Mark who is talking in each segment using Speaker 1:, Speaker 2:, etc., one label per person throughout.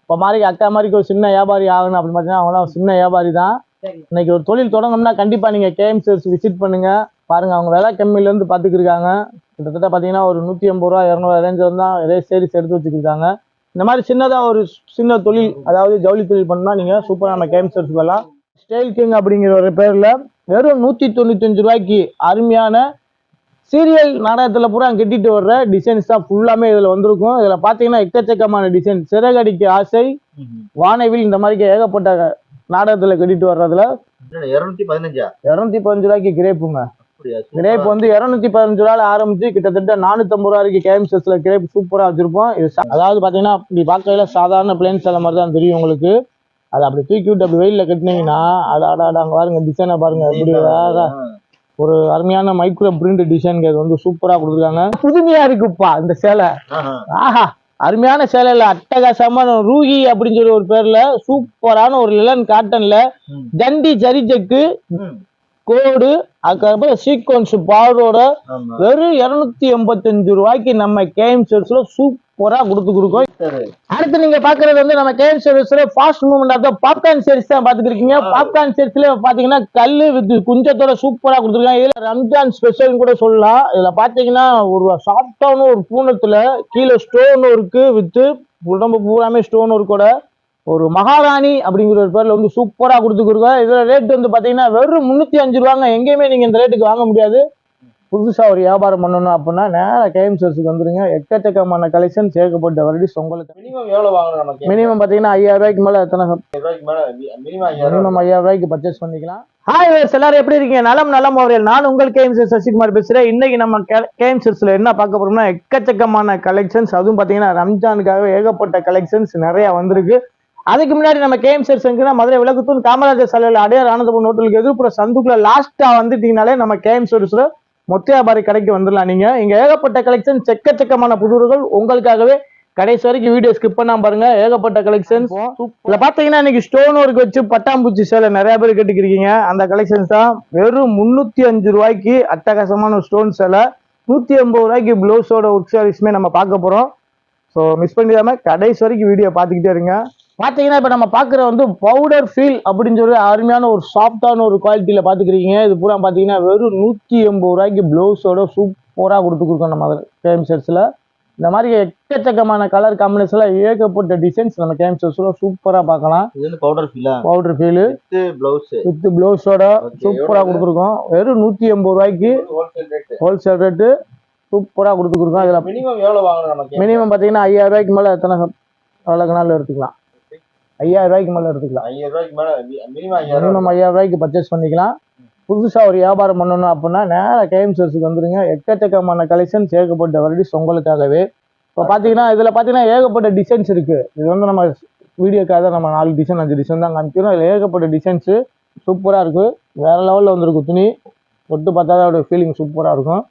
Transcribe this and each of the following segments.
Speaker 1: இப்போ மாதிரி அக்கா மாதிரிக்கு ஒரு சின்ன வியாபாரி ஆகணும் அப்படின்னு பார்த்தீங்கன்னா அவங்களாம் சின்ன வியாபாரி தான். இன்னைக்கு ஒரு தொழில் தொடங்கணும்னா கண்டிப்பாக நீங்கள் கேஎம் சில்க்ஸ் விசிட் பண்ணுங்க. பாருங்க அவங்க விலை கம்மியிலேருந்து பார்த்துக்கிருக்காங்க. கிட்டத்தட்ட பார்த்தீங்கன்னா ஒரு 150 ரூபா 200 ரேஞ்ச் தான் சேரீஸ் எடுத்து வச்சுக்கிருக்காங்க. இந்த மாதிரி சின்னதாக ஒரு சின்ன தொழில், அதாவது ஜவுளி தொழில் பண்ணா நீங்கள் சூப்பராக நம்ம கேஎம் சில்க்ஸ் வரலாம். ஸ்டைல் கிங் அப்படிங்கிற ஒரு பேரில் வெறும் 195 ரூபாய்க்கு அருமையான சீரியல் நாடகத்தில் பூரா கட்டிட்டு வர்ற டிசைன்ஸ் தான் ஃபுல்லாமே இதில் வந்திருக்கும். இதில் பார்த்தீங்கன்னா எக்கச்சக்கமான டிசைன், சிறகடிக்கு ஆசை, வானவில், இந்த மாதிரி ஏகப்பட்ட நாடகத்தில் கட்டிட்டு வர்றதுல 215 ரூபாய்க்கு கிரேப்புங்க. கிரேப் வந்து 215 ரூபாயில ஆரம்பிச்சு கிட்டத்தட்ட 450 ரூபா வரைக்கும் கேஎம் சில்க்ஸ்ல கிரேப் சூப்பரா வச்சிருப்போம். இது அதாவது பாத்தீங்கன்னா இப்படி பார்க்கையில சாதாரண பிளேன் சேலை மாதிரி தான் தெரியும் உங்களுக்கு. அது அப்படி தூக்கி விட்டு அப்படி வெயில கட்டினீங்கன்னா அங்க பாருங்க டிசைனை பாருங்க, எப்படி ஒரு அருமையான மைக்ரோ பிரிண்ட் டிசைன் வந்து சூப்பரா கொடுத்துருக்காங்க. புதுமையா இருக்குப்பா இந்த சேலை. ஆஹா, அருமையான சேலையில அட்டகாசமான ரூஹி அப்படின்னு சொல்லி ஒரு பேர்ல சூப்பரான ஒரு லிலன் காட்டன்ல ஜண்டி ஜரிஜக்கு கோடு, அதுக்கப்புறம் சீக்வன்ஸ் பார்டரோட வெறும் 285 ரூபாய்க்கு நம்ம கேஎம் சில்க்ஸ்ல சூப்பரா கொடுக்கோம். அடுத்து நீங்க பாக்குறது வந்து நம்ம கேஎம் சில்க்ஸ்ல fast movement of popcorn series தான் பாத்துக்கிருக்கீங்க. பாப்கார்ன் சீரிஸ்ல பாத்தீங்கன்னா கல்லு வித் குஞ்சத்தோட சூப்பரா கொடுத்துருக்காங்க. இதுல ரம்ஜான் ஸ்பெஷல் கூட சொல்லலாம். இதுல பாத்தீங்கன்னா ஒரு சாஃப்டான ஒரு பூனத்துல கீழே ஸ்டோன் இருக்கு, வித் உடம்பு பூராமே ஸ்டோன் இருக்கோட ஒரு மகாராணி அப்படிங்கிற ஒரு பேர்ல வந்து சூப்பரா கொடுத்துருக்கோம். இதுல ரேட் வந்து பாத்தீங்கன்னா வெறும் 305 ரூபாங்க. எங்கேயுமே நீங்க இந்த ரேட்டுக்கு வாங்க முடியாது. புதுசா ஒரு வியாபாரம் பண்ணணும் அப்படின்னா நேரா கேஎம் சில்க்ஸ்க்கு வந்துருங்க. எக்கச்சக்கமான கலெக்ஷன் சேர்க்கப்பட்ட வெரைட்டிஸ் உங்களுக்கு.
Speaker 2: மினிமம் எவ்வளவு வாங்கணும்?
Speaker 1: மினிமம் பாத்தீங்கன்னா 5000 ரூபாய்க்கு மேல எத்தனை மினிமம் 5000 ரூபாய்க்கு பர்ச்சேஸ் பண்ணிக்கலாம். ஹாய் எல்லாரும் எப்படி இருக்கீங்க? நலம் அவர்கள். நான் உங்கள் கேஎம் சில்க்ஸ் சசிகுமார் பேசுறேன். இன்னைக்கு நம்ம கேஎம் சில்க்ஸ்ல என்ன பார்க்க போறோம்னா எக்கச்சக்கமான கலெக்ஷன்ஸ், அதுவும் பாத்தீங்கன்னா ரம்ஜானுக்காக ஏகப்பட்ட கலெக்ஷன்ஸ் நிறைய வந்திருக்கு. அதுக்கு முன்னாடி நம்ம கேஎம் சில்க்ஸ்னா மதுரை விளக்குத்தூண் காமராஜர் சாலையில் அடையார் ஆனந்தபுரம் ஹோட்டலுக்கு எதிர்ப்புற சந்துக்குள்ள லாஸ்டா வந்துட்டீங்கனாலே நம்ம கேஎம் சில்க்ஸ்ல மொத்த வியாபாரி கடைக்கு வந்துடலாம். நீங்க இங்க ஏகப்பட்ட கலெக்ஷன், செக்கச்சக்கமான புதுர்கள் உங்களுக்காகவே கடைசி வரைக்கும் வீடியோ ஸ்கிப் பண்ணாம பாருங்க. ஏகப்பட்ட கலெக்ஷன்ஸ் இதுல பாத்தீங்கன்னா இன்னைக்கு ஸ்டோன் ஒர்க் வச்சு பட்டாம்பூச்சி சேலை நிறைய பேர் கட்டிக்கிறீங்க. அந்த கலெக்ஷன்ஸ் தான் வெறும் 305 ரூபாய்க்கு அட்டகாசமான ஸ்டோன் சேலை, 180 ரூபாய்க்கு பிளவுஸோட ஒர்க் சாரீஸ்மே நம்ம பார்க்க போறோம். ஸோ மிஸ் பண்ணிடாம கடைசி வரைக்கும் வீடியோ பார்த்துக்கிட்டே இருங்க. பாத்தீங்கன்னா இப்ப நம்ம பாக்குற வந்து பவுடர் ஃபீல் அப்படின்னு சொல்லி அருமையான ஒரு சாஃப்டான ஒரு குவாலிட்டியில பாத்துக்கிறீங்க. இது பூரா பாத்தீங்கன்னா வெறும் 180 ரூபாய்க்கு பிளவுஸோட சூப்பரா கொடுத்துருக்கோம் நம்ம கேஎம் சில்க்ஸ்ல. இந்த மாதிரி எக்கச்சக்கமான கலர் காம்பினேஷன்ல ஏகப்பட்ட டிசைன்ஸ் நம்ம கேஎம் சில்க்ஸ்ல சூப்பரா பார்க்கலாம். பவுடர் ஃபீல் வித் பிளவுஸோட சூப்பரா கொடுத்துருக்கோம். வெறும் 180 ரூபாய்க்கு ஹோல்சேல் ரேட்டு சூப்பரா கொடுத்துருக்கோம். இதுல
Speaker 2: மினிமம் எவ்வளவு வாங்கணும்?
Speaker 1: மினிமம் பாத்தீங்கன்னா 5000 ரூபாய்க்கு மேல எத்தனை நாள் எடுத்துக்கலாம். 5000 ரூபாய்க்கு மேல எடுத்துக்கலாம். மினிமம் 5000 ரூபாய்க்கு பர்ச்சேஸ் பண்ணிக்கலாம். புதுசா ஒரு வியாபாரம் பண்ணணும் அப்படின்னா நேரா கேஎம் சில்க்ஸ்க்கு வந்துருங்க. எக்கச்சக்கமான கலெக்ஷன் சேர்க்கப்பட்ட வெரைட்டிஸ் உங்களுக்காகவே. இப்போ பாத்தீங்கன்னா இதுல பாத்தீங்கன்னா ஏகப்பட்ட டிசைன்ஸ் இருக்கு. இது வந்து நம்ம வீடியோக்காக நம்ம 4 டிசைன் 5 டிசைன் தான் காமிக்கிறோம். இதுல ஏகப்பட்ட டிசைன்ஸ் சூப்பரா இருக்கு. வேற லெவல்ல வந்திருக்கு. துணி தொட்டு பார்த்தா அதோட ஃபீலிங் சூப்பரா இருக்கும்.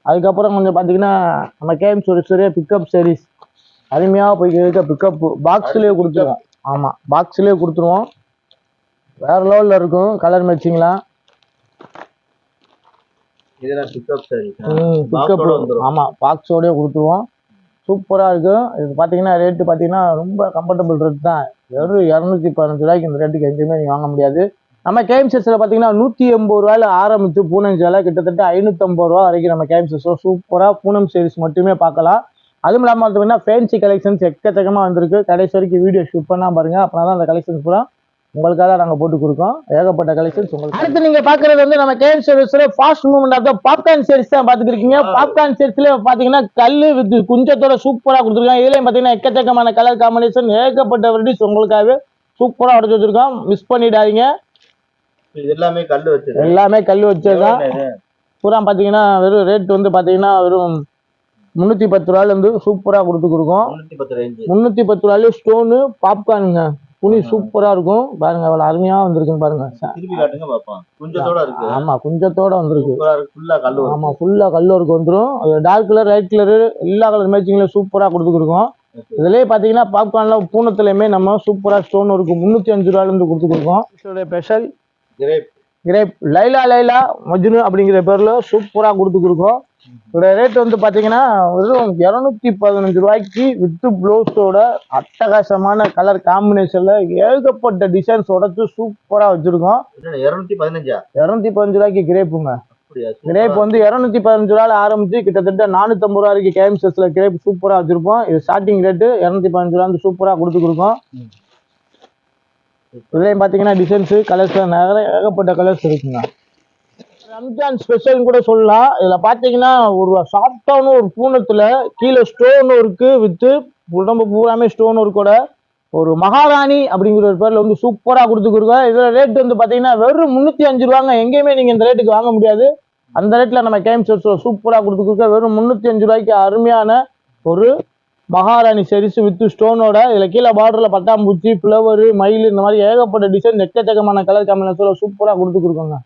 Speaker 1: அதுக்கப்புறம் கொஞ்சம் பாத்தீங்கன்னா நம்ம கேஎம் சில்க்ஸ்லயே பிக்கப் சீரிஸ் அருமையா போய் இருக்க பிக்கப் பாக்ஸ்லயே கொடுத்துருவோம். ஆமா, பாக்ஸ்லயே கொடுத்துருவோம். வேற லெவல்ல இருக்கும். கலர் மேட்சிங்லாம் ஆமா பாக்ஸோடய கொடுத்துருவோம். சூப்பரா இருக்கும். இது பாத்தீங்கன்னா ரேட்டு பாத்தீங்கன்னா ரொம்ப கம்ஃபர்டபுள் ரேட் தான். வெறும் 215 ரூபாய்க்கு இந்த ரேட்டுக்கு எங்கேயுமே நீங்க வாங்க முடியாது. நம்ம கேஎம் சில்க்ஸ்ல பாத்தீங்கன்னா 180 ரூபாயில ஆரம்பிச்சு பூனம் சேலை கிட்டத்தட்ட 550 ரூபா வரைக்கும் நம்ம கேஎம் சில்க்ஸ்ல சூப்பரா பூனம் சீரிஸ் மட்டுமே பார்க்கலாம். அதுவும் இல்லாமல் பார்த்தீங்கன்னா ஃபேன்சி கலெக்ஷன்ஸ் எக்கச்சக்கமாக வந்திருக்கு. கடைசி வரைக்கும் வீடியோ ஷூட் பண்ணா பாருங்க. அப்படின்னா தான் அந்த கலெக்ஷன்ஸ் பூரா உங்களுக்காக நாங்கள் போட்டு கொடுக்கோம். ஏகப்பட்ட கலெக்ஷன்ஸ் உங்களுக்கு. அடுத்து நீங்க பாக்குறது வந்து நம்ம கேஎம் சில்க்ஸ்ல fast movement of popcorn series தான் பாத்துக்கிருக்கீங்க. பாப்கார்ன் சீரிஸ்ல பாத்தீங்கன்னா கல்லு வித் குஞ்சத்தோட சூப்பரா கொடுத்துருக்காங்க. இதுலயும் பாத்தீங்கன்னா எக்கச்சக்கமான கலர் காம்பினேஷன் ஏகப்பட்ட வெரைட்டிஸ் உங்களுக்காகவே சூப்பரா உடச்சு வச்சிருக்கோம். மிஸ் பண்ணிடாதீங்க.
Speaker 2: எல்லாமே
Speaker 1: கல்லு வச்சதுதான். பூரா பாத்தீங்கன்னா வெறும் ரேட் வந்து பாத்தீங்கன்னா வெறும் 310 ரூபாயில இருந்து சூப்பரா கொடுத்துருக்கோம். 310 ரூபாயில ஸ்டோனு பாப்கார்னுங்க. துணி சூப்பரா இருக்கும். பாருங்க அவ்வளவு அருமையா வந்திருக்குன்னு பாருங்க. ஆமா, குஞ்சத்தோட வந்திருக்கு. ஆமா, ஃபுல்லா கல்லு ஒர்க் வந்துடும். டார்க் கலர், லைட் கலரு, எல்லா கலர் மேட்சிங்ல சூப்பரா கொடுத்துருக்கோம். இதுலயே பாத்தீங்கன்னா பாப்கார்ன்ல பூனத்துலயுமே நம்ம சூப்பரா ஸ்டோன் ஒர்க் 305 ரூபாயில இருந்து கொடுத்துருக்கோம். ஸ்பெஷல் கிரேப் லைலா மஜ்னு அப்படிங்கிற பேர்ல சூப்பரா கொடுத்துருக்கோம். இதோட ரேட் வந்து பாத்தீங்கன்னா வெறும் 215 ரூபாய்க்கு வித் ப்ளவுஸோட அட்டகாசமான கலர் காம்பினேஷன்ல ஏகப்பட்ட டிசைன்ஸ் உடச்சு சூப்பரா வச்சிருக்கோம்.
Speaker 2: 215
Speaker 1: 215 ரூபாய்க்கு கிரேப்புங்க.
Speaker 2: அப்படியா?
Speaker 1: கிரேப் வந்து 215 ரூபாயில ஆரம்பிச்சு கிட்டத்தட்ட 450 ரூபா வரைக்கும் கேஎம்சிஎஸ்ல கிரேப் சூப்பரா வச்சிருப்போம். இது ஸ்டார்டிங் ரேட்டு 215 ரூபா சூப்பரா கொடுத்து கொடுக்கும். இதுலயும் பாத்தீங்கன்னா டிசைன்ஸ் கலர்ஸ் நிறைய ஏகப்பட்ட கலர்ஸ் இருக்குங்க. ரம்ஜான் ஸ்பெஷல் கூட சொல்லலாம். இதுல பாத்தீங்கன்னா ஒரு சாஃப்டான ஒரு பூனத்துல கீழே ஸ்டோன் ஒர்க்கு வித்து உடம்பு பூராமே ஸ்டோன் ஒர்க்கோட ஒரு மகாராணி அப்படிங்கிற ஒரு பேர்ல வந்து சூப்பரா கொடுத்துருக்கோம். இதுல ரேட் வந்து பாத்தீங்கன்னா வெறும் 305 ரூபாங்க. எங்கேயுமே நீங்க இந்த ரேட்டுக்கு வாங்க முடியாது. அந்த ரேட்ல நம்ம கேஎம்சிஎஸ்ல சூப்பரா கொடுத்துருக்க வெறும் 305 ரூபாய்க்கு அருமையான ஒரு மகாராணி சரிசு வித்து ஸ்டோனோட இதுல கீழே பார்டர்ல பட்டாம்பூச்சி ஃபிளவர் மயில் இந்த மாதிரி ஏகப்பட்ட டிசைன் எக்கச்சக்கமான கலர் காம்பினேஷன்ல சூப்பரா கொடுத்துருக்கோங்க.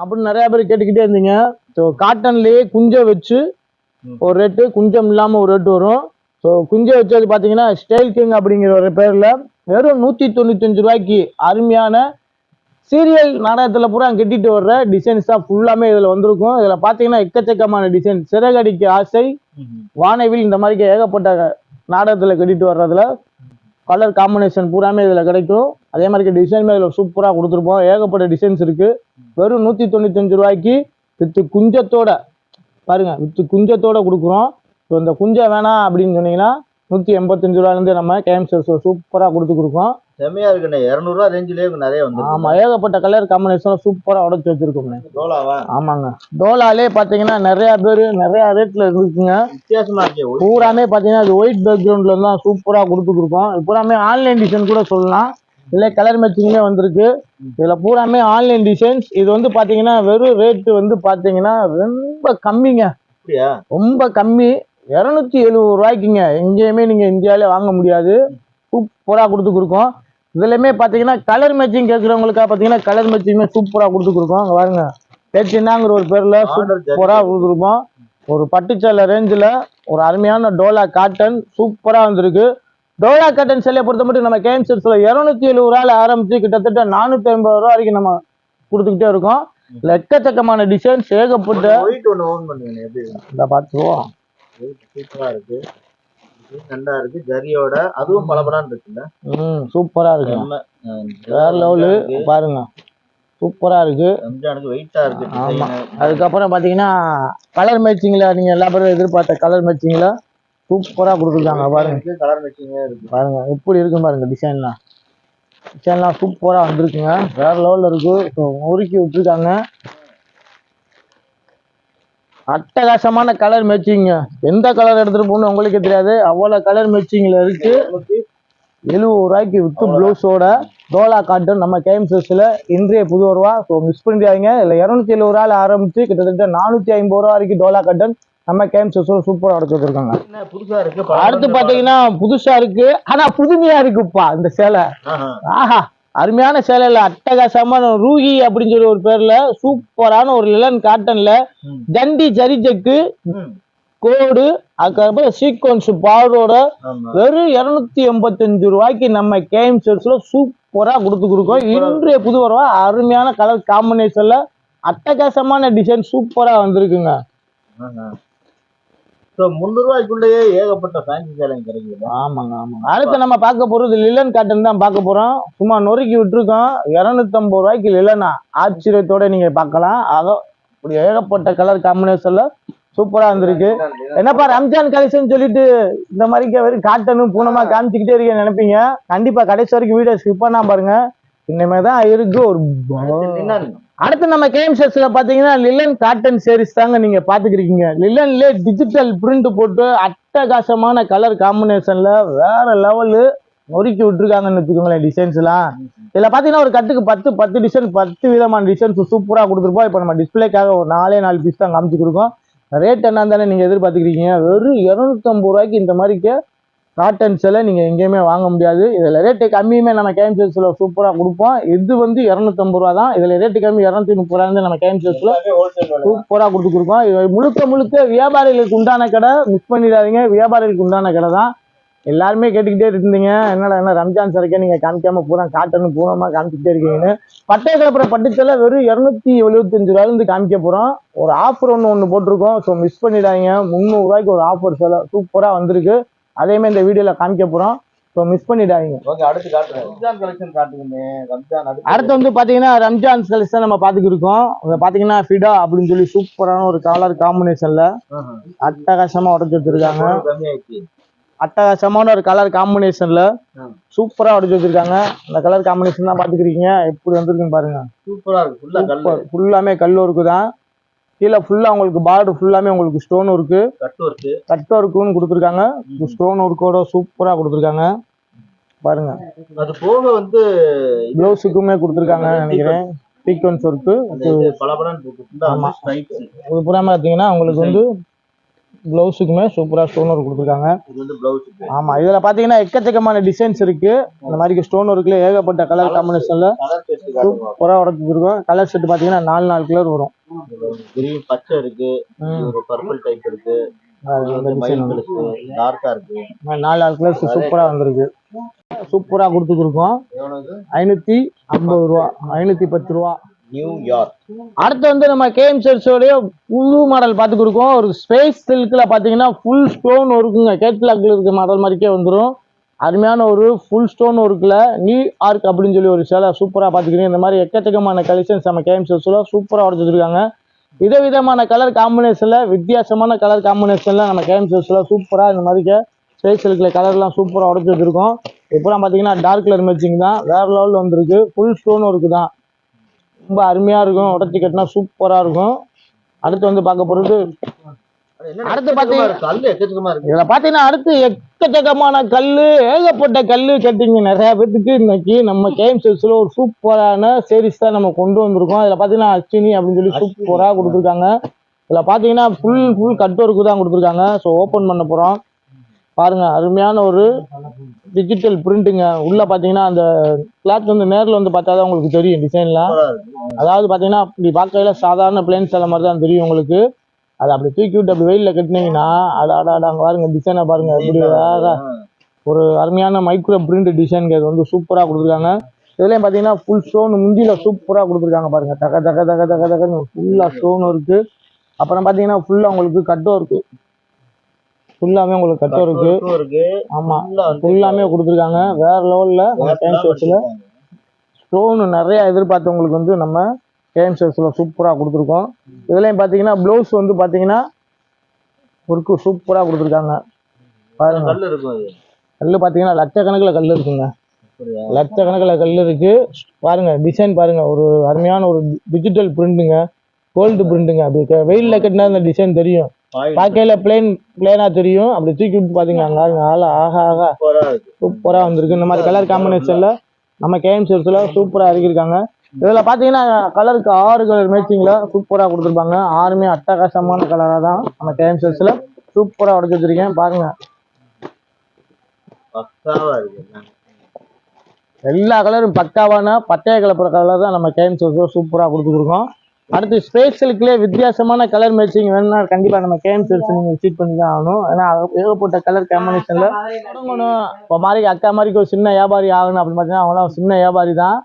Speaker 1: அப்படின்னு நிறைய பேர் கேட்டுக்கிட்டே இருந்தீங்க. ஸோ காட்டன்லயே குஞ்சம் வச்சு ஒரு ரேட்டு, குஞ்சம் இல்லாம ஒரு ரேட்டு வரும். ஸோ குஞ்சம் வச்சது பாத்தீங்கன்னா ஸ்டைல் கிங் அப்படிங்கிற ஒரு பேர்ல வெறும் 195 ரூபாய்க்கு அருமையான சீரியல் நாடகத்துல பூரா கட்டிட்டு வர்ற டிசைன்ஸ் தான் ஃபுல்லாமே இதுல வந்திருக்கும். இதுல பாத்தீங்கன்னா எக்கச்சக்கமான டிசைன், சிறகடிக்கு ஆசை, வானவில் இந்த மாதிரி ஏகப்பட்ட நாடகத்துல கட்டிட்டு வர்றதுல கலர் காம்பினேஷன் பூராமே இதுல கிடைக்கும். அதே மாதிரி டிசைன் இதுல சூப்பரா கொடுத்துருப்போம். ஏகப்பட்ட டிசைன்ஸ் இருக்கு. வெறும் 195 ரூபாய்க்கு வித்து குஞ்சத்தோட பாருங்க, வித்து குஞ்சத்தோட கொடுக்குறோம். ஸோ இந்த குஞ்சம் வேணாம் அப்படின்னு சொன்னீங்கன்னா 185 ரூபாயிலிருந்து நம்ம கேஎம்சிஎஸ் சூப்பரா கொடுத்துருக்கோம்.
Speaker 2: செம்மையா இருக்குண்ணே. 200 ரூபா ரேஞ்சிலேயே நிறைய வந்து.
Speaker 1: ஆமா, ஏகப்பட்ட கலர் காம்பினேஷன் சூப்பரா உடச்சு வச்சிருக்கோம்.
Speaker 2: டோலாவா?
Speaker 1: ஆமாங்க, டோலாலே பாத்தீங்கன்னா நிறைய பேரு நிறைய ரேட்ல இருக்குங்க.
Speaker 2: வித்தியாசமா இருக்கு.
Speaker 1: பூராமே பாத்தீங்கன்னா அது ஒயிட் பேக்ரவுண்ட்ல தான் சூப்பரா கொடுத்துருக்கோம். பூராமே ஆன்லைன் டிசைன் கூட சொல்லலாம், இல்ல கலர் மேட்சிங்கே வந்திருக்கு. இதுல பூராமே ஆன்லைன் டிசைன்ஸ். இது வந்து பாத்தீங்கன்னா வெறும் ரேட்டு வந்து பாத்தீங்கன்னா ரொம்ப கம்மிங்க.
Speaker 2: அப்படியா?
Speaker 1: ரொம்ப கம்மி, 270 ரூபாய்க்குங்க. எங்கேயுமே நீங்க இந்தியாவிலே வாங்க முடியாது. சூப்பரா கொடுத்து கொடுக்கும். இதுலயுமே பாத்தீங்கன்னா கலர் மேட்சிங் கேட்கறவங்களுக்கா பாத்தீங்கன்னா கலர் மேட்சிங்குமே சூப்பரா கொடுத்து கொடுக்கும். பாருங்க, பேச்சின்னாங்கிற ஒரு பேர்ல சூப்பரா கொடுத்துருப்போம். ஒரு பட்டுச்சேலை ரேஞ்சில் ஒரு அருமையான டோலா காட்டன் சூப்பரா வந்திருக்கு. டோலா காட்டன் சேலையை பொறுத்த மட்டும் நம்ம கேஎம்சிஎஸ்ல 270 ரூபாயில ஆரம்பிச்சு கிட்டத்தட்ட 450 ரூபா வரைக்கும் நம்ம கொடுத்துக்கிட்டே இருக்கோம். எக்கச்சக்கமான டிசைன்ஸ் ஏகப்பட்ட. இந்த பார்த்துருவோம்,
Speaker 2: சூப்பரா இருக்கு, நல்லா இருக்கு. ஜரியோட அதுவும் பலபடான்னு இருக்குல்ல.
Speaker 1: சூப்பரா இருக்கு, வேற லெவலு. பாருங்க சூப்பரா இருக்கு.
Speaker 2: ரம்ஜானுக்கு வெயிட்டா இருக்கு.
Speaker 1: ஆமா, அதுக்கப்புறம் பாத்தீங்கன்னா கலர் மேட்சிங்ல நீங்க எல்லா பேரும் எதிர்பார்த்த கலர் மேட்சிங்ல சூப்பரா கொடுத்துருக்காங்க. பாருங்க
Speaker 2: கலர் மேட்சிங் இருக்கு.
Speaker 1: பாருங்க எப்படி இருக்கு பாருங்க. டிசைன்லாம் சூப்பரா வந்திருக்குங்க, வேற லெவல்ல இருக்கு. உருக்கி விட்டுருக்காங்க. அட்டகாசமான கலர் மேட்சிங்க. எந்த கலர் எடுத்துட்டு போகணும் உங்களுக்கே தெரியாது, அவ்வளவு கலர் மேட்சிங்ல இருக்கு. 70 ரூபாய்க்கு வித்து ப்ளவுஸோட டோலா காட்டன் நம்ம கேஎம்சிஎஸ்ல இன்றைய புது ரூபா. ஸோ மிஸ் பண்ணிடாதீங்க. இல்லை 270 ரூபாயில ஆரம்பிச்சு கிட்டத்தட்ட 450 ரூபா வரைக்கும் டோலா காட்டன் நம்ம கேஎம்சிஎஸ்ல சூப்பரா அடைச்சு வச்சிருக்காங்க.
Speaker 2: புதுசா இருக்கு.
Speaker 1: அடுத்து பாத்தீங்கன்னா புதுசா இருக்கு, ஆனா புதுமையா இருக்குப்பா இந்த சேலை. ஆஹா, அருமையான சேலையில அட்டகாசமான ரூஹி அப்படின்னு சொல்லி ஒரு பேர்ல சூப்பரான ஒரு லிலன் காட்டன்ல ஜண்டி ஜரிஜக்கு கோடு, அதுக்கப்புறம் சீக்வன்ஸ் பார்டரோட வெறும் 285 ரூபாய்க்கு நம்ம கேஎம்சிஎஸ்ல சூப்பரா கொடுத்து கொடுக்கோம். இன்றைய புது வரவா அருமையான கலர் காம்பினேஷன்ல அட்டகாசமான டிசைன் சூப்பரா வந்திருக்குங்க.
Speaker 2: 300 ரூபாய்க்குள்ளேயே ஏகப்பட்ட ஃபேன்சி சேலைங்க கிடைக்குது.
Speaker 1: ஆமாங்க ஆமாங்க. அடுத்து நம்ம பார்க்க போறது லிலன் காட்டன் தான் பார்க்க போறோம். சும்மா நொறுக்கி விட்டுருக்கோம். 250 ரூபாய்க்கு லிலனா ஆச்சரியத்தோட நீங்க பார்க்கலாம். அதோ இப்படி ஏகப்பட்ட கலர் காம்பினேஷன்ல சூப்பரா இருந்திருக்கு. என்னப்பா ரம்ஜான் கலெக்ஷன் சொல்லிட்டு இந்த மாதிரி வெறும் காட்டனும் பூனமா காமிச்சுக்கிட்டே இருக்கேன்னு நினைப்பீங்க. கண்டிப்பா கடைசி வரைக்கும் வீடியோ ஸ்கிப் பண்ணா பாருங்க, இனிமேதான் இருக்கு ஒரு. அடுத்து நம்ம கேஎம்சிஎஸ்ல பாத்தீங்கன்னா லிலன் காட்டன் சேரீஸ் தாங்க நீங்க பாத்துக்கிறீங்க. லிலன்ல டிஜிட்டல் பிரிண்ட் போட்டு அட்டகாசமான கலர் காம்பினேஷன்ல வேற லெவலு நொறுக்கி விட்டுருக்காங்கன்னு வச்சுக்கோங்களேன். டிசைன்ஸ் எல்லாம் இதுல பாத்தீங்கன்னா ஒரு கட்டுக்கு 10 டிசைன் 10 விதமான டிசைன்ஸ் சூப்பரா கொடுத்துருப்போம். இப்ப நம்ம டிஸ்பிளேக்காக ஒரு 4 பீஸ் தான் காமிச்சு கொடுக்கோம். ரேட் என்னன்னு தானே நீங்க எதிர்பார்த்துக்கிறீங்க. வெறும் 250 ரூபாய்க்கு இந்த மாதிரி காட்டன் சேலை நீங்க எங்கேயுமே வாங்க முடியாது. இதுல ரேட்டு கம்மியுமே நம்ம கேஎம்சிஎஸ்ல சூப்பரா கொடுப்போம். இது வந்து 250 ரூபா தான். இதுல ரேட்டு கம்மி 230 ரூபா நம்ம கேஎம்சிஎஸ்ல சூப்பரா கொடுத்து கொடுப்போம். இது முழுக்க வியாபாரிகளுக்கு உண்டான கடை, மிஸ் பண்ணிடாதீங்க. வியாபாரிகளுக்கு உண்டான கடை தான். எல்லாருமே கேட்டுக்கிட்டே இருந்தீங்க, என்ன ரம்ஜான் சரக்கே நீங்க காமிக்காம பூரா காட்டணும் பூரமா காமிச்சுக்கிட்டே இருக்கீங்கன்னு. பட்டை கலப்புற பட்டுச்சேலை வெறும் 275 ரூபாயிலிருந்து காமிக்க போறோம். ஒரு ஆஃபர் ஒன்று போட்டிருக்கோம். ஸோ மிஸ் பண்ணிடாதீங்க. 300 ரூபாய்க்கு ஒரு ஆஃபர் சேலை சூப்பரா வந்திருக்கு. அதையுமே இந்த வீடியோல காமிக்க போறோம். ஸோ மிஸ் பண்ணிடாதீங்க.
Speaker 2: ஓகே, அடுத்து காட்டுறேன். ரம்ஜான் கலெக்ஷன் காட்டுங்க. ரம்ஜான்
Speaker 1: அடுத்து வந்து பாத்தீங்கன்னா ரம்ஜான் கலெக்ஷன் நம்ம பாத்துக்கிட்டு இருக்கோம். பாத்தீங்கன்னா ஃபிடா அப்படின்னு சொல்லி சூப்பரான ஒரு கலர் காம்பினேஷன்ல அட்டகாசமா உடச்சு வச்சிருக்காங்க. அட்டகாசமான ஒரு கலர் காம்பினேஷன்ல சூப்பரா உடச்சு வச்சிருக்காங்க. இந்த கலர் காம்பினேஷன் தான் பாத்துக்கிறீங்க. எப்படி வந்திருக்குன்னு பாருங்க.
Speaker 2: சூப்பரா இருக்கு.
Speaker 1: ஃபுல்லாமே கல் ஒர்க்கு தான். கீழே ஃபுல்லா உங்களுக்கு பார்டர் ஃபுல்லாமே உங்களுக்கு ஸ்டோன் ஒர்க்கு, கட் ஒர்க்குன்னு கொடுத்துருக்காங்க. ஸ்டோன் ஒர்க்கோட சூப்பரா கொடுத்துருக்காங்க பாருங்க.
Speaker 2: அது போக வந்து
Speaker 1: ப்ளவுஸுக்குமே கொடுத்துருக்காங்க நினைக்கிறேன். Sequence work. ஆமா, இது பூரா பாத்தீங்கன்னா உங்களுக்கு வந்து ப்ளவுஸுக்குமே சூப்பரா ஸ்டோன் ஒர்க் கொடுத்துருக்காங்க. ஆமா, இதுல பாத்தீங்கன்னா எக்கச்சக்கமான டிசைன்ஸ் இருக்கு. இந்த மாதிரி ஸ்டோன் ஒர்க்ல ஏகப்பட்ட கலர் காம்பினேஷன்ல சூப்பரா உடச்சிருக்கோம். கலர் செட் பாத்தீங்கன்னா 4 கலர் வரும்.
Speaker 2: கிரீன், பச்சை இருக்கு, ஒரு பர்பிள் டைப் இருக்கு, டார்க்கா இருக்கு.
Speaker 1: 4 கலர்ஸ் சூப்பரா வந்திருக்கு. சூப்பரா கொடுத்துருக்கோம். 550 ரூபா, 510 ரூபா.
Speaker 2: நியூயார்க்.
Speaker 1: அடுத்து வந்து நம்ம கேஎம்சோடைய புது மாடல் பார்த்து கொடுக்கோம். ஒரு ஸ்பேஸ் சில்க்ல பாத்தீங்கன்னா ஃபுல் ஸ்டோன் ஒர்க்குங்க. கேட்லாக்ல இருக்க மாடல் மாதிரிக்கே வந்துடும். அருமையான ஒரு ஃபுல் ஸ்டோன் ஒர்க்ல நியூயார்க் அப்படின்னு சொல்லி ஒரு சேலை சூப்பரா பாத்துக்கிறீங்க. இந்த மாதிரி எக்கச்சக்கமான கலெக்ஷன்ஸ் நம்ம கேஎம்சோல சூப்பரா உடச்சிருக்காங்க. விதவிதமான கலர் காம்பினேஷன்ல, வித்தியாசமான கலர் காம்பினேஷன்ல நம்ம கேஎம்சோல சூப்பரா இந்த மாதிரி ஸ்பேஸ் சில்க்ல கலர்லாம் சூப்பரா உடச்சு வச்சிருக்கோம். இப்போலாம் பாத்தீங்கன்னா டார்க் கலர் மேட்சிங் தான், வேற லெவல்ல வந்திருக்கு. ஃபுல் ஸ்டோன் ஒர்க்கு தான், ரொம்ப அருமையா இருக்கும். உடச்சி கட்டினா சூப்பரா இருக்கும். அடுத்து வந்து பார்க்க போறது, அடுத்து பாத்தீங்கன்னா இதுல பாத்தீங்கன்னா அடுத்து எக்கச்சக்கமான கல்லு, ஏகப்பட்ட கல்லு கட்டிங்க நிறைய பேருக்கு. இன்னைக்கு நம்ம கேஎம்சோல ஒரு சூப்பரான சீரிஸ் தான் நம்ம கொண்டு வந்திருக்கோம். இதுல பாத்தீங்கன்னா அச்சினி அப்படின்னு சொல்லி சூப்பரா கொடுத்துருக்காங்க. இதுல பாத்தீங்கன்னா ஃபுல் கட் ஒர்க்கு தான் கொடுத்துருக்காங்க. ஸோ ஓபன் பண்ண போறோம் பாருங்க. அருமையான ஒரு டிஜிட்டல் பிரிண்ட்டுங்க. உள்ள பாத்தீங்கன்னா அந்த கிளாத் வந்து நேரில் வந்து பார்த்தாதான் உங்களுக்கு தெரியும் டிசைன்லாம். அதாவது பாத்தீங்கன்னா இப்படி பார்க்கையில சாதாரண பிளேன் சேலை மாதிரி தான் தெரியும் உங்களுக்கு. அதை அப்படி தூக்கி விட்டு அப்படி வெயிலில் கட்டினீங்கன்னா அங்க பாருங்க டிசைனை பாருங்க. எப்படி ஒரு அருமையான மைக்ரோ பிரிண்ட் டிசைன் வந்து சூப்பரா கொடுத்துருக்காங்க. இதுலயும் பாத்தீங்கன்னா ஃபுல் ஸ்டோன் முந்தியில சூப்பரா கொடுத்துருக்காங்க பாருங்க. தக தக தக தக தகன்னு ஃபுல்லா ஸ்டோன் இருக்கு. அப்புறம் பாத்தீங்கன்னா ஃபுல்லா உங்களுக்கு கட்டோ இருக்கு. ஃபுல்லாமே உங்களுக்கு கட்டோ இருக்கு. ஆமா, ஃபுல்லாமே கொடுத்துருக்காங்க. வேற லெவல்ல நம்ம கேஎம்சோல ஸ்டோன் நிறைய எதிர்பார்த்தவங்களுக்கு வந்து நம்ம கேஎம்சோல சூப்பரா கொடுத்துருக்கோம். இதுலயும் பாத்தீங்கன்னா ப்ளவுஸ் வந்து பாத்தீங்கன்னா ஒர்க்கு சூப்பரா கொடுத்துருக்காங்க பாருங்க. கல்லு பாத்தீங்கன்னா லட்சக்கணக்கில் கல் இருக்குங்க. லட்சக்கணக்கில் கல் இருக்கு பாருங்க. டிசைன் பாருங்க, ஒரு அருமையான ஒரு டிஜிட்டல் பிரிண்ட்டுங்க, கோல்டு பிரிண்ட்டுங்க. அப்படி வெயில்ல கட்டினா அந்த டிசைன் தெரியும், பார்க்கையில பிளேனா தெரியும். அப்படி தூக்கி விட்டு பாத்தீங்கன்னா ஆகா ஆகா சூப்பரா வந்திருக்கு. இந்த மாதிரி கலர் காம்பினேஷன்ல நம்ம கேஎம்சோல சூப்பரா இறக்கிருக்காங்க. இதுல பாத்தீங்கன்னா கலருக்கு 6 கலர் மேட்சிங்ல சூப்பரா கொடுத்துருப்பாங்க. 6மே அட்டகாசமான கலரா தான் நம்ம கேஎம்சோல சூப்பரா உடச்சு வச்சிருக்கேன் பாருங்க. எல்லா கலரும் பக்காவான பட்டைய கலப்புற கலர் தான் நம்ம கேஎம்சோல சூப்பரா கொடுத்துருக்கோம். அடுத்து ஸ்பேஸ் சில்க்லேயே வித்தியாசமான கலர் மேட்சிங் வேணும்னா கண்டிப்பா நம்ம கேஎம்சோல நீங்க விசிட் பண்ணி தான் ஆகணும். ஏன்னா ஏகப்பட்ட கலர் காம்பினேஷன்ல தொடங்கணும். இப்போ மாதிரி அக்கா மாதிரிக்கு ஒரு சின்ன வியாபாரி ஆகணும் அப்படின்னு பார்த்தீங்கன்னா அவங்களாம் சின்ன வியாபாரி தான்.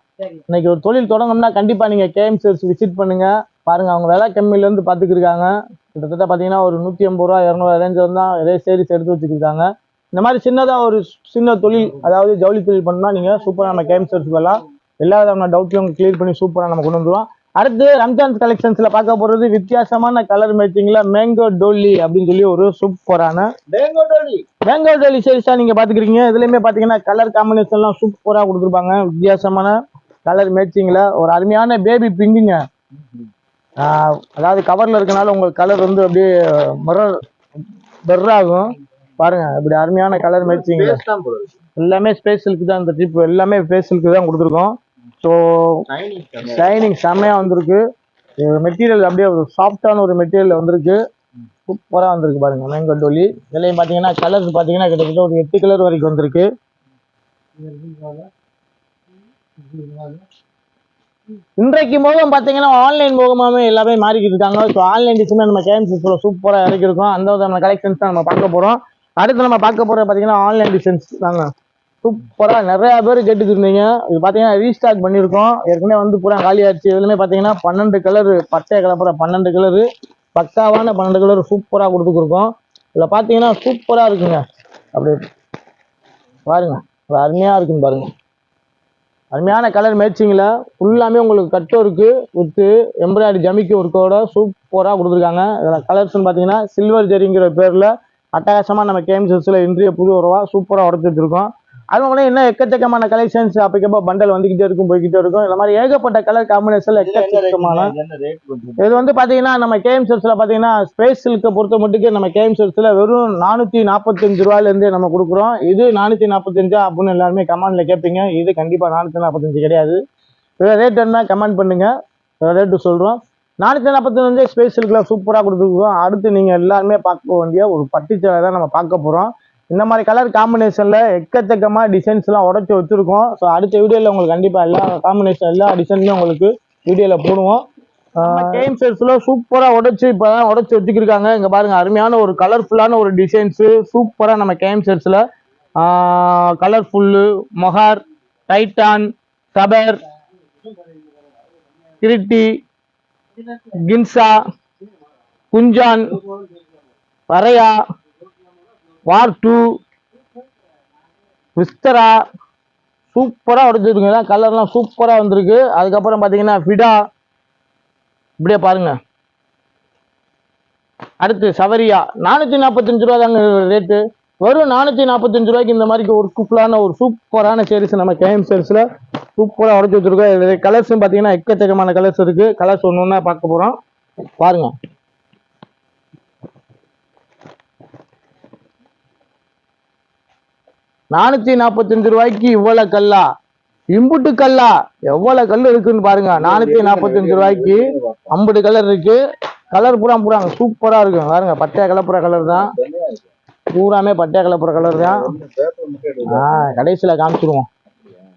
Speaker 1: இன்னைக்கு ஒரு தொழில் தொடங்கணும்னா கண்டிப்பா நீங்க கேஎம்சோல விசிட் பண்ணுங்க பாருங்க. அவங்க விலை கம்மியில இருந்து பாத்துக்கிருக்காங்க. கிட்டத்தட்ட பாத்தீங்கன்னா ஒரு 150 ரூபா 200 ரேஞ்ச் தான் நிறைய சேரிஸ் எடுத்து வச்சுக்கிருக்காங்க. இந்த மாதிரி சின்னதா ஒரு சின்ன தொழில், அதாவது ஜவுளி தொழில் பண்ணா நீங்க சூப்பரா நம்ம கேஎம்சோல வரலாம். எல்லா விதமான டவுட்லையும் கிளியர் பண்ணி சூப்பரா நம்ம கொண்டு வந்துருவோம். அடுத்து ரம்ஜான் கலெக்ஷன்ஸ்ல பார்க்க போறது வித்தியாசமான கலர் மேட்சிங்ல மேங்கோ டோலி அப்படின்னு சொல்லி ஒரு சூப்பரான மேங்கோ டோலி சீரிஸா நீங்க பாத்துக்கிறீங்க. இதுலயுமே பாத்தீங்கன்னா கலர் காம்பினேஷன் எல்லாம் சூப்பரா கொடுத்துருப்பாங்க. வித்தியாசமான கலர் மேட்சிங்ல ஒரு அருமையான பேபி பிங்குங்க. அதாவது கவர்ல இருக்கனால உங்களுக்கு கலர் வந்து அப்படியே பெர்ராகும் பாருங்க. இப்படி அருமையான கலர் மேட்சிங் எல்லாமே ஸ்பேஸ் சில்க் தான். இந்த ட்ரிப் எல்லாமே ஸ்பேஸ் சில்க் தான் கொடுத்துருக்கோம். ஸோ ஷைனிங் செம்மையா வந்திருக்கு. மெட்டீரியல் அப்படியே ஒரு சாஃப்டான ஒரு மெட்டீரியல் வந்திருக்கு. சூப்பரா வந்திருக்கு பாருங்க மேங்கோ டோலி. இதுலயும் பாத்தீங்கன்னா கலர்ஸ் பாத்தீங்கன்னா கிட்டத்தட்ட ஒரு 8 கலர் வரைக்கும் வந்திருக்கு. இன்றைக்கு முகம் பாத்தீங்கன்னா ஆன்லைன் முகமாவே எல்லாமே மாறிக்கிட்டு இருக்காங்க. ஸோ ஆன்லைன் டிசைன் நம்ம கேஎம்சோல சூப்பரா இறக்கிருக்கோம். அந்த விதமான கலெக்ஷன்ஸ் தான் நம்ம பார்க்க போறோம். அடுத்து நம்ம பார்க்க போற பாத்தீங்கன்னா ஆன்லைன் டிசைன்ஸ் தாங்க. சூப்பரா நிறைய பேர் கேட்டுட்டு இருந்தீங்க. இது பாத்தீங்கன்னா ரீஸ்டாக் பண்ணியிருக்கோம். ஏற்கனவே வந்து பூரா காலி ஆச்சு. இதுலயுமே பாத்தீங்கன்னா 12 கலர் பச்சை கலப்புற 12 கலரு பக்காவான 12 கலர் சூப்பரா கொடுத்துருக்கோம். இதுல பாத்தீங்கன்னா சூப்பரா இருக்குங்க. அப்படி பாருங்க, அருமையா இருக்குன்னு பாருங்க. அருமையான கலர் மேட்சிங்ல ஃபுல்லாமே உங்களுக்கு கட் ஒர்க்கு வித் எம்ப்ராய்டரி ஜமிக்கி ஒர்க்கோட சூப்பராக கொடுத்துருக்காங்க. இதில் கலர்ஸ்ன்னு பார்த்தீங்கன்னா சில்வர் ஜெரிங்கிற பேரில் அட்டகாசமாக நம்ம கேம்ஸில் இன்றைய புது உறவா சூப்பராக உடச்சி வச்சிருக்கோம். அது கூட இன்னும் எக்கச்சக்கமான கலெக்ஷன்ஸ் அப்பக்கப்போ பண்டல் வந்துகிட்டே இருக்கும், போய்கிட்டே இருக்கும். இந்த மாதிரி ஏகப்பட்ட கலர் காம்பினேஷன்ல எக்கச்சக்கமான இது வந்து பாத்தீங்கன்னா நம்ம கேஎம்செட்ஸ்ல பாத்தீங்கன்னா ஸ்பேஸ் சில்கை பொறுத்த மட்டுக்கு நம்ம கேஎம்செட்ஸ்ல வெறும் 445 ரூபாயில இருந்து நம்ம கொடுக்குறோம். இது 445 அப்படின்னு எல்லாருமே கமெண்ட்ல கேட்பீங்க. இது கண்டிப்பா 445 கிடையாது. ரேட் என்ன கமெண்ட் பண்ணுங்க, ரேட்டு சொல்றோம். 445 ஸ்பேஸ் சில்க்ல சூப்பரா கொடுத்துருக்கோம். அடுத்து நீங்க எல்லாருமே பார்க்க வேண்டிய ஒரு பட்டுச்சேலை தான் நம்ம பார்க்க போறோம். இந்த மாதிரி கலர் காம்பினேஷன்ல எக்கச்சக்கமா டிசைன்ஸ் எல்லாம் உடச்சி வச்சிருக்கோம். ஸோ அடுத்த வீடியோல உங்களுக்கு கண்டிப்பா எல்லா காம்பினேஷன் எல்லா டிசைனுமே உங்களுக்கு வீடியோல போடுவோம். கேம்ஸஸ்ல சூப்பரா உடச்சி இப்பதான் உடச்சி வச்சுக்கிருக்காங்க. இங்க பாருங்க, அருமையான ஒரு கலர்ஃபுல்லான ஒரு டிசைன்ஸ் சூப்பரா நம்ம கேம்ஸஸ்ல கலர்ஃபுல்லு மொஹார், டைட்டான், சபர், கிரிட்டி, கின்சா, குஞ்சான், பறையா, வார் 2, விஸ்தரா சூப்பரா உடைச்சிருக்குங்க. கலர்லாம் சூப்பரா வந்திருக்கு. அதுக்கப்புறம் பாத்தீங்கன்னா ஃபிடா, இப்படியே பாருங்க. அடுத்து சவரியா 445 ரூபா தாங்க ரேட்டு. வெறும் 445 ரூபாய்க்கு இந்த மாதிரி ஒரு குஃபுல்லான ஒரு சூப்பரான சேரீஸ் நம்ம கேஎம் சேரீஸ்ல சூப்பரா உடச்சி வச்சிருக்கோம். கலர்ஸ் பாத்தீங்கன்னா எக்கச்சக்கமான கலர்ஸ் இருக்கு. கலர்ஸ் ஒன்று ஒன்றா பார்க்க போறோம், பாருங்க. $445 இவ்வளவு கல்லா, இம்புட்டு கல்லா, எவ்வளவு கல் இருக்குன்னு பாருங்க. 445 ரூபாய்க்கு 50 கலர் இருக்கு. கலர் பூரா சூப்பரா இருக்கும் பாருங்க. பட்டையா கலப்புற கலர் தான், பூராமே பட்டையா கலப்புற கலர் தான். கடைசியில காமிச்சிருவோம்.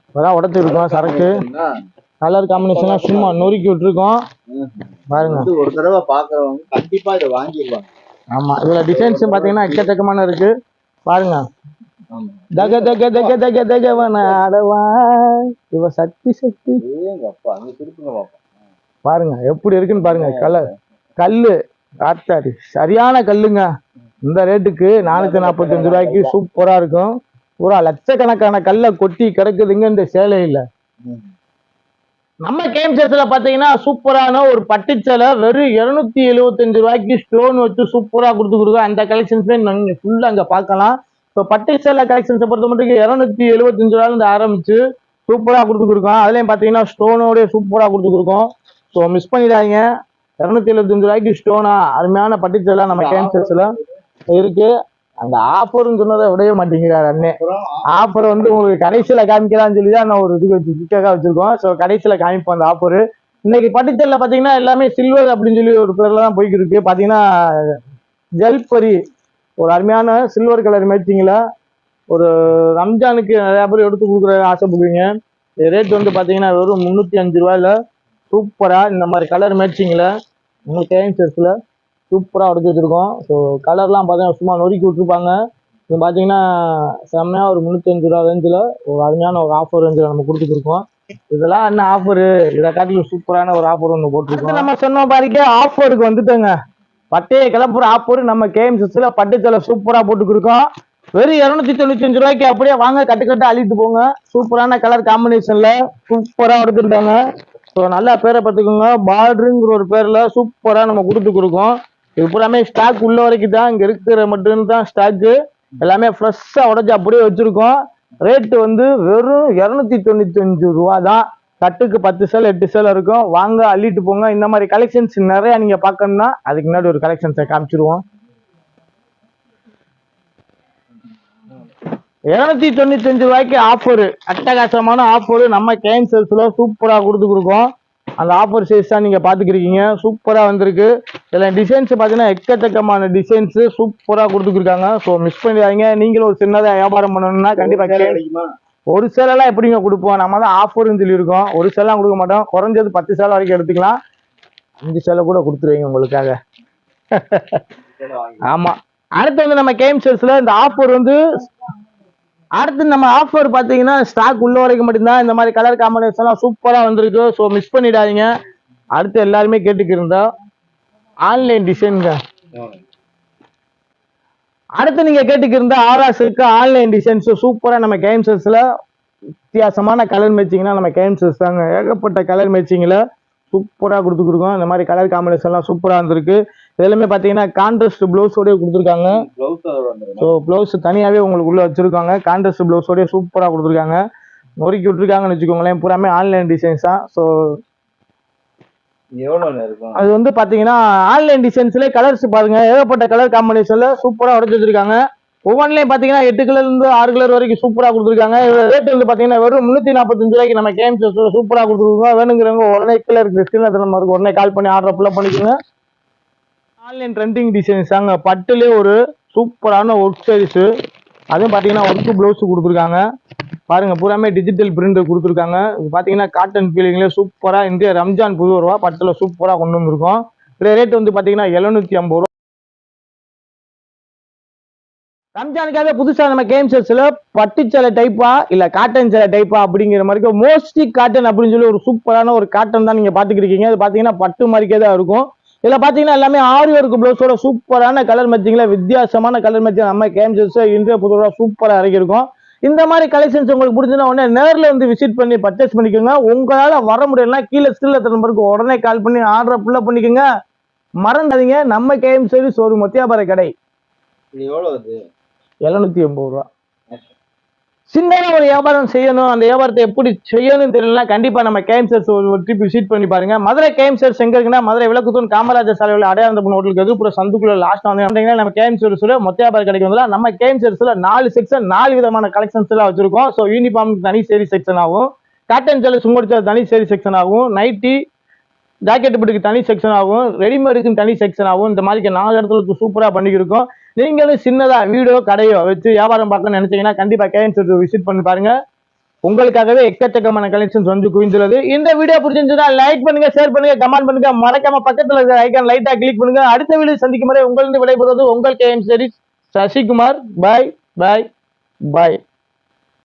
Speaker 1: இப்பதான் உடச்சு இருக்கோம் சரக்கு. கலர் காம்பினேஷன் சும்மா நொறுக்கி விட்டுருக்கோம் பாருங்க.
Speaker 2: ஒரு தடவை பாக்குறவங்க கண்டிப்பா இதை வாங்கிடுவாங்க.
Speaker 1: ஆமா, இதுல டிசைன்ஸ் பாத்தீங்கன்னா எக்கச்சக்கமான இருக்கு பாருங்க. தக தக தக தக தகவன அடவா இவ சக்தி சக்தி பாருங்க எப்படி இருக்குன்னு பாருங்க. கலர் கல்லு காத்தாடி சரியான கல்லுங்க. இந்த ரேட்டுக்கு 445 ரூபாய்க்கு சூப்பரா இருக்கும். பூரா லட்சக்கணக்கான கல்லை கொட்டி கிடக்குதுங்க இந்த சேலையில. நம்ம கேம்செட்ஸ்ல பாத்தீங்கன்னா சூப்பரான ஒரு பட்டுச்சேலை வெறும் 275 ரூபாய்க்கு ஸ்டோன் வச்சு சூப்பரா கொடுத்துருக்கோம். அந்த கலெக்ஷன்ஸ்மே நீங்க ஃபுல்லா அங்க பார்க்கலாம். இப்போ பட்டுச்சேலை கலெக்ஷன்ஸை பொறுத்த மட்டும் 275 ரூபாயில இருந்து ஆரம்பிச்சு சூப்பரா கொடுத்துருக்கோம். அதுலயும் பாத்தீங்கன்னா ஸ்டோனோட சூப்பரா கொடுத்துருக்கோம். ஸோ மிஸ் பண்ணிடாதீங்க. 275 ரூபாய்க்கு ஸ்டோனா அருமையான பட்டுச்சேலை நம்ம கேம்செட்ஸ்ல இருக்கு. அந்த ஆஃபர்னு சொன்னதை விடவே மாட்டேங்கிறாரு அண்ணே. ஆஃபர் வந்து உங்களுக்கு கடைசியில காமிக்கலாம்னு சொல்லி தான் நான் ஒரு இது வச்சிருக்கோம். ஸோ கடைசியில காமிப்போம் அந்த ஆஃபர். இன்னைக்கு பட்டுச்சேரில் பாத்தீங்கன்னா எல்லாமே சில்வர் அப்படின்னு சொல்லி ஒரு பேர்ல தான் போய்க்கு இருக்கு. பாத்தீங்கன்னா ஜல்பரி ஒரு அருமையான சில்வர் கலர் மேட்சிங்ல ஒரு ரம்ஜானுக்கு நிறைய பேர் எடுத்து கொடுக்குற ஆசைப்படுவீங்க. ரேட் வந்து பாத்தீங்கன்னா வெறும் 305 ரூபாயில சூப்பரா இந்த மாதிரி கலர் மேட்சிங்ல உங்களுக்கு கேம்செட்ஸ்ல சூப்பராக உடச்சி வச்சிருக்கோம். ஸோ கலர்லாம் பார்த்தீங்கன்னா சும்மா நொறுக்கி விட்டுருப்பாங்க. இது பார்த்தீங்கன்னா செம்மையாக ஒரு 305 ரூபா ரேஞ்சில் ஒரு அருமையான ஒரு ஆஃபர் ரேஞ்சில் நம்ம கொடுத்துருக்கோம். இதெல்லாம் என்ன ஆஃபரு, இதை காட்டிலும் சூப்பரான ஒரு ஆஃபர் ஒன்று போட்டிருக்கோம். நம்ம சொன்ன பாருக்கே ஆஃபருக்கு வந்துட்டோங்க. பட்டையை கிளப்புற ஆஃபர் நம்ம கேம்ஸில் பட்டுச்சேலை சூப்பராக போட்டுக்கிருக்கோம். வெறும் 295 ரூபாய்க்கு அப்படியே வாங்க, கட்டு அள்ளிட்டு போங்க. சூப்பரான கலர் காம்பினேஷன்ல சூப்பராக எடுத்துருக்காங்க. ஸோ நல்லா பேரை பார்த்துக்கோங்க. பார்டருங்கிற ஒரு பேர்ல சூப்பராக நம்ம கொடுத்துருக்கோம். இது பூராமே ஸ்டாக் உள்ள வரைக்கும் தான், இங்க இருக்கிற மட்டும்தான் ஸ்டாக்கு. எல்லாமே ஃப்ரெஷ்ஷா உடச்சி அப்படியே வச்சிருக்கோம். ரேட்டு வந்து வெறும் 295 ரூபா தான். கட்டுக்கு 10 சேல் 8 சேல் இருக்கும். வாங்க அள்ளிட்டு போங்க. இந்த மாதிரி கலெக்ஷன்ஸ் நிறைய நீங்க பார்க்கணும்னா அதுக்கு முன்னாடி ஒரு கலெக்ஷன்ஸை காமிச்சிருவோம். 295 ரூபாய்க்கு ஆஃபர், அட்டகாசமான ஆஃபர் நம்ம கேம்செட்ஸ்ல சூப்பரா கொடுத்துருக்கோம். அந்த ஆஃபர் சைஸ் தான் நீங்க பாத்துக்கிறீங்க. சூப்பரா வந்திருக்கு. இதுல டிசைன்ஸ் பாத்தீங்கன்னா எக்கச்சக்கமான டிசைன்ஸ் சூப்பரா கொடுத்துருக்காங்க. ஸோ மிஸ் பண்ணிடாதீங்க. நீங்களும் ஒரு சின்னதா வியாபாரம் பண்ணணும்னா கண்டிப்பா ஒரு சேலெல்லாம் எப்படிங்க கொடுப்போம், நம்ம தான் ஆஃபர்னு சொல்லியிருக்கோம். ஒரு சேலாம் கொடுக்க மாட்டோம். குறைஞ்சது 10 சேலை வரைக்கும் எடுத்துக்கலாம். 5 சேலை கூட கொடுத்துருவீங்க உங்களுக்காக. ஆமா, அடுத்து வந்து நம்ம கேம் ஷேர்ஸ்ல இந்த ஆஃபர் வந்து அடுத்து நம்ம ஆஃபர் பாத்தீங்கன்னா ஸ்டாக் உள்ள வரைக்கும் மட்டும்தான். இந்த மாதிரி கலர் காம்பினேஷன் எல்லாம் சூப்பரா வந்திருக்கு. ஸோ மிஸ் பண்ணிடாதீங்க. அடுத்து எல்லாருமே கேட்டுக்கிருந்தா ஆன்லைன் டிசைனுங்க. அடுத்து நீங்க கேட்டுக்கிருந்த ஆராஸ் இருக்கு ஆன்லைன் டிசைன்ஸ் சூப்பரா நம்ம கேம் ஷேர்ஸ்ல வித்தியாசமான கலர் மேட்சிங்னா நம்ம கேம் ஷேர்ஸ் தாங்க. ஏகப்பட்ட கலர் மேட்சிங்ல சூப்பரா கொடுத்துருக்கோம். இந்த மாதிரி கலர் காம்பினேஷன் எல்லாம் சூப்பரா இருந்திருக்கு. இதெல்லாமே பாத்தீங்கன்னா கான்ட்ராஸ்ட் பிளவுஸோடய கொடுத்துருக்காங்க. ஸோ பிளவுஸ் தனியாவே உங்களுக்கு உள்ள வச்சிருக்காங்க. கான்ட்ராஸ்ட் பிளவுஸோடய சூப்பரா கொடுத்துருக்காங்க. நொறுக்கி விட்டுருக்காங்கன்னு வச்சுக்கோங்களேன். பூராமே ஆன்லைன் டிசைன்ஸ் தான். ஸோ அது வந்து பாத்தீங்கன்னா ஆன்லைன் டிசைன்ஸ்ல கலர்ஸ் பாருங்க, ஏகப்பட்ட கலர் காம்பினேஷன்ல சூப்பரா உடச்சு வச்சிருக்காங்க. ஒவ்வொன்றிலையும் பாத்தீங்கன்னா 8 கலர்ல இருந்து 6 கலர் வரைக்கும் சூப்பரா கொடுத்துருக்காங்க. ரேட் வந்து பாத்தீங்கன்னா வெறும் 345 ரூபாய்க்கு நம்ம கேம் சூப்பரா கொடுத்துருக்கோம். வேணுங்கிறவங்க உடனே கீழே இருக்கு ஸ்கிரீன்ல நம்ம உடனே கால் பண்ணி ஆர்டர் ஃபுல்லா பண்ணிக்கோங்க. ஆன்லைன் ட்ரெண்டிங் டிசைன்ஸ் தாங்க. பட்டுலேயே ஒரு சூப்பரான ஒர்க் சைஸ், அதுவும் பாத்தீங்கன்னா ஒர்க் பிளவுஸ் கொடுத்துருக்காங்க. பாருங்க பூராமே டிஜிட்டல் பிரிண்ட் கொடுத்துருக்காங்க. பாத்தீங்கன்னா காட்டன் ஃபீலிங்ல சூப்பரா இந்த ரம்ஜான் புது ரூபா பட்டுல சூப்பரா கொண்டு வந்திருக்கோம். ரேட் வந்து பாத்தீங்கன்னா 750 ரூபா. ரம்ஜானுக்காக புதுசா நம்ம கேம் ஷேர்ஸ்ல பட்டு சேலை டைப்பா இல்ல காட்டன் சேலை டைப்பா அப்படிங்கிற மாதிரி மோஸ்ட்லி காட்டன் அப்படின்னு சொல்லி ஒரு சூப்பரான ஒரு காட்டன் தான் நீங்க பாத்துக்கிட்டு அது பாத்தீங்கன்னா பட்டு மாதிரிக்கே தான் இருக்கும். இதுல பாத்தீங்கன்னா எல்லாமே ஆரி ஒர்க் பிளவுஸோட சூப்பரான கலர் மேட்சிங்ல வித்தியாசமான கலர் மேட்சிங் நம்ம கேம் ஷேர்ஸ் இந்தியா புதுவா சூப்பரா இறக்கிருக்கோம். இந்த மாதிரி கலெக்ஷன்ஸ் உங்களுக்கு பிடிச்சிருந்தா உடனே நேரில் வந்து விசிட் பண்ணி பர்ச்சேஸ் பண்ணிக்கோங்க. உங்களால வர முடியலன்னா கீழே ஸ்கிரீன்ல நம்பருக்கு உடனே கால் பண்ணி ஆர்டர் ஃபுல்லா பண்ணிக்கோங்க. மறந்துடாதீங்க நம்ம கேம் சர்வீஸ் ஒரு மொத்தியாபார கடை. 780 ரூபா. சின்னதா ஒரு வியாபாரம் செய்யணும், அந்த வியாபாரத்தை எப்படி செய்யணும்னு தெரியல, கண்டிப்பா நம்ம கேம் ஷேர்ஸ் ஒரு ட்ரிப் விசிட் பண்ணி பாருங்க. மதுரை கேம் ஷேர்ஸ் எங்க இருக்குன்னா மதுரை விளக்குத்தூர் காமராஜர் சாலையில் அடையாளம் ஹோட்டலுக்கு எதிர்ப்புற சந்துக்குள்ள லாஸ்ட் வந்து நம்ம கேம் ஷேர்ஸ்ல மொத்தியாபார கடைக்கு வந்து நம்ம கேம் ஷேர்ஸ்ல 4 செக்ஷன் 4 விதமான கலெக்ஷன்ஸ் எல்லாம் வச்சிருக்கோம். ஸோ யூனிஃபார்ம் தனி சேரி செக்ஷன் ஆகும், காட்டன் சேலை சுங்கடிச்சா தனி சேரி செக்ஷன் ஆகும், நைட்டி ஜாக்கெட் பட்டுக்கு தனி செக்ஷன் ஆகும், ரெடிமேடுக்கு தனி செக்ஷன் ஆகும். இந்த மாதிரி 4 இடத்துல சூப்பரா பண்ணிக்கிருக்கோம். நீங்களும் சின்னதா வீடோ கடையோ வச்சு வியாபாரம் பார்க்கணும்னு நினைச்சீங்கன்னா கண்டிப்பா கேம் ஷேர்ஸ் விசிட் பண்ணி பாருங்க. உங்களுக்காகவே எக்கச்சக்கமான கலெக்ஷன்ஸ் வந்து குவிந்துள்ளது. இந்த வீடியோ பிடிச்சிருந்தா லைக் பண்ணுங்க, ஷேர் பண்ணுங்க, கமெண்ட் பண்ணுங்க, மறக்காம பக்கத்துல இருக்கிற ஐகான் லைட்டா கிளிக் பண்ணுங்க. அடுத்த வீடியோ சந்திக்கும் வரை உங்களிருந்து விடைபெறுவது உங்கள் கேம் சீரிஸ் சசிகுமார். பாய் பாய் பாய்.